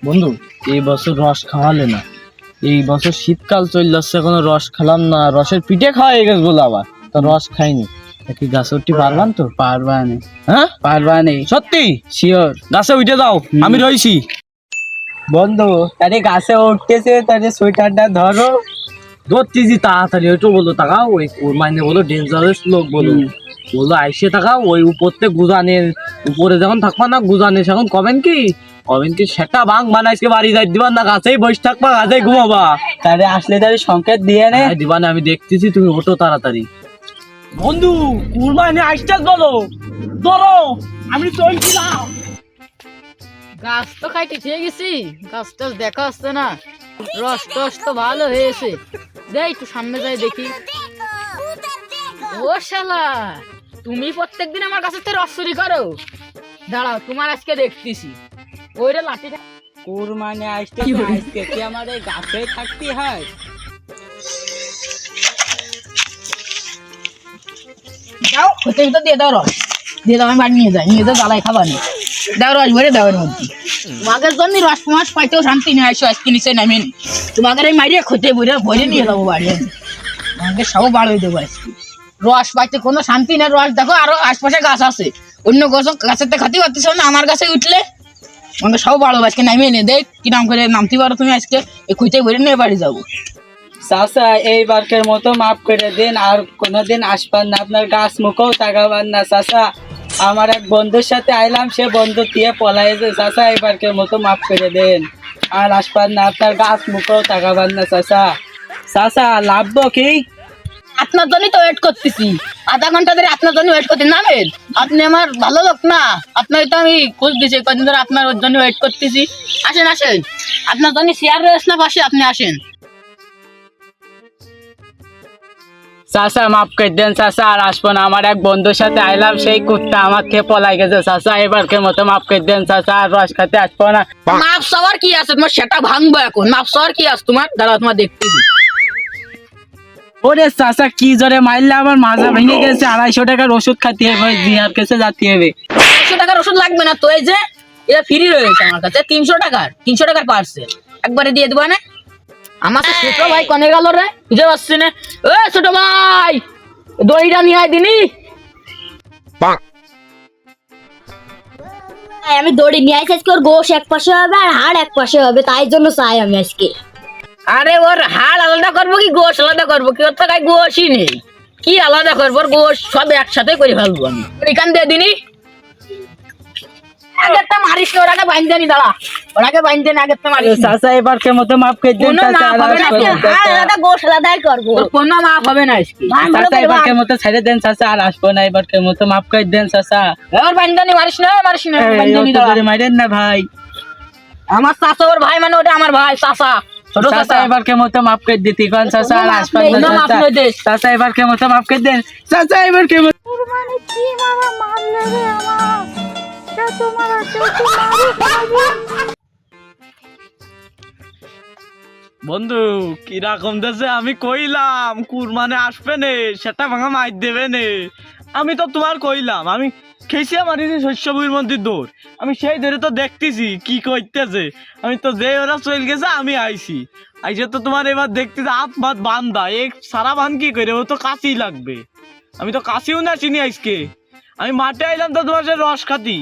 বন্ধু, এই বছর রস খাওয়ালে না। এই বছর শীতকাল চলে যাচ্ছে, এখনো রস খেলাম না। রসের পিঠে খাওয়া হয়ে গেছে বলে আবার তো রস খাইনি। কি গাছে উঠতে পারলাম তো? পারবা নে, হ্যাঁ পারবা নে, সত্যি? শিওর। গাছে উঠে যাও, আমি রইছি। বন্ধু তারে গাছে উঠতেছে, তারে সোয়েটারটা ধরো। ধরতেছি তাড়াতাড়ি, ওইটা বলো তাকাও। ওই মানে বলো ডেঞ্জারাস লোক বলো, বলো আইসে তাকাও। ওই উপরতে গুজানের উপরে যখন থাকবা না, গুজানের এখন কবেন কি সেটা ভাঙ মানে আজকে বাড়ি যাই দিবা না, গাছেই বসে থাকবা, গাছেই ঘুমাবা। তারে আসলে তারে সংকেত দিয়ে নে। হ্যাঁ দিবা না, আমি দেখতেছি, তুমি ওঠো তাড়াতাড়ি। বন্ধু কুরবানি আইসটাস বলো, ধরো আমি চলছিলাম। গাছ তো খাইতে খেয়ে গেছি, গাছ টাছ দেখা আসছে না, রস টস তো ভালো হয়েছে। দেখ একটু সামনে যাই দেখি। ও শালা, তুমি প্রত্যেকদিন আমার কাছে থেকে রস চুরি করো? দাঁড়াও, তোমার আজকে দেখতেছি। ওইটা লাঠিটা কুরবানি আসতে আজকে কি আমার এই গাছে থাকতে হয়? দাও, হতে ভিতর দিয়ে দাও রস, দিয়ে দাও, আমি বাড়ি নিয়ে যাই, নিয়ে যাও, জ্বালাই খাবার নেই। দাও রস ভরে দাও এর মধ্যে। তোমাদের জন্য রস মাস পাইতেও শান্তি নেই, আসো আজকে নিচে নামেন। তোমাদের এই মারিয়ে খতে ভরে ভরে নিয়ে যাবো বাড়ি। তোমাদের সব বার হয়ে দেবো আজকে। রস পাইতে কোনো শান্তি নেই। রস দেখো, আরো আশপাশে গাছ আছে, অন্য গাছের তো খাতে পারতেছ না, আমার গাছে উঠলে আমাকে সব বাড়ো। আজকে নামিয়ে নে দেখ কিরাম করে নামতে পারো তুমি। আজকে এই খুঁজে ভরে নিয়ে বাড়ি যাবো। চাচা এইবারকের মতো মাফ করে দিন, আর কোনোদিন আসবেন না, আপনার গাছ মুখেও তাকাবেন না। চাচা আমার এক বন্ধুর সাথে আইলাম, সে বন্ধু দিয়ে পলাইছে। চাচা এইবারকের মতো মাফ করে দেন, আর আসবেন না, আপনার গাছ মুখেও তাকাবেন না। চাচা চাচা লাভবো কি? আপনার জন্যই তো ওয়েট করতেছি, আধা ঘন্টা ধরে আপনার জন্য ওয়েট করতে নামেন। আপনি আমার ভালো লোক না, আপনার তো আমি খোঁজ দিছি কদিন ধরে, আপনার ওর জন্য ওয়েট করতেছি। আসেন আসেন, আপনার জন্য চেয়ার রয়েছে না পাশে, আপনি আসেন। চাচা মাফ করে দেন চাচা, আর আসবো না। আমার এক বন্ধুর সাথে আইলাম, সেই কুত্তা আমার খেয়ে পলাই গেছে। চাচা এবারকে মতো মাফ করে দেন চাচা, আর রস খাতে আসবো না। মাপ সবার কি আছে তোমার, সেটা ভাঙবো এখন। মাপ সবার কি আছে তোমার, দাঁড়া তোমার দেখতেছি। ওরে চাচা কি জোরে মারলে, আমার মাজা ভেঙে গেছে। 250 টাকার ওষুধ খাতে হবে, জিয়ার কাছে যেতে হবে। 100 টাকার ওষুধ লাগবে না তো, এই যে এটা ফ্রি রয়েছে আমার কাছে। 300 টাকার পার্সেল একবারে দিয়ে দেবো না। আমার তো ছোট ভাই কনে গেল রে, বুঝতে পারছি না। ও ছোট ভাই, দড়িটা নিয়ে আয় দিনি। আমি দড়ি নিয়ে আসি আজকে। ওর গোশ এক পাশে হবে আর হাড় এক পাশে হবে, তাই জন্য চাই আমি আজকে। আরে ওর হাড় আলাদা করবো কি গোশ আলাদা করবো কি? ওর তো গায়ে গোশই নেই, কি আলাদা করবো? ওর গোশ সব একসাথে করে ফেলবো আমি। এখান দিয়ে দিনি, আগেরটা মারিস না, ওরাকে বাইন্ধে নি। দাঁড়া, ওরাকে বাইন্ধে না, আগেরটা মারিস না। চাচা এবারকে মতো মাফ করে দেন কোনো চাচা, মাপ আর হবে না, আসবো না। হাড় আলাদা গোশ আলাদাই করবো। ওর কোনো মাপ হবে না আজকে। চাচা এবারকে মতো ছেড়ে দেন চাচা, আর আসবো না। এবারকে মতো মাফ করে দেন চাচা। ওর বাইন্ধে নি, মারিস না, মারিস না, বাইন্ধে নি। দাঁড়া, মারেন না ভাই। আমার চাচা ওর ভাই, মানে ওটা আমার ভাই চাচা, ছোট চাচা চাচা। এবারকে মতো মাফ করে দিতে কোন চাচা, আর আসবেন না কোনো মাপ চাচা। নেই দে। চাচা এবারকে মতো মাফ করে দেন চাচা, এবারকে মতো। কুরবানি কি মামা মারলে রে আমার, কে তোমার আছে তো মারি। বন্ধু কিরকম দেশে আমি কইলাম কুরবানি আসবে নে, সেটা ভাঙা মার দেবে নে। আমি তো তোমার কইলাম, আমি খেয়েছি আমার শস্য বইয়ের মধ্যে দৌড়। আমি সেই ধরে তো দেখতেছি কি করতেছে। আমি তো যে ওরা চলে গেছে, আমি আইছি। আইসে তো তোমার এবার দেখতেছি হাত মাত বান্ধা, এক সারা বান কি করে, ও তো কাশি লাগবে। আমি তো কাশিও না চিনি আজকে। আমি মাঠে আইলাম তো তোমার সে রস খাতি।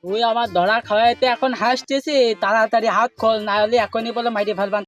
তুই আমার ধরা খাওয়াইতে এখন হাসতেছি, তাড়াতাড়ি হাত খোল, না হলে এখনই বলে মাইরে ফেলবান।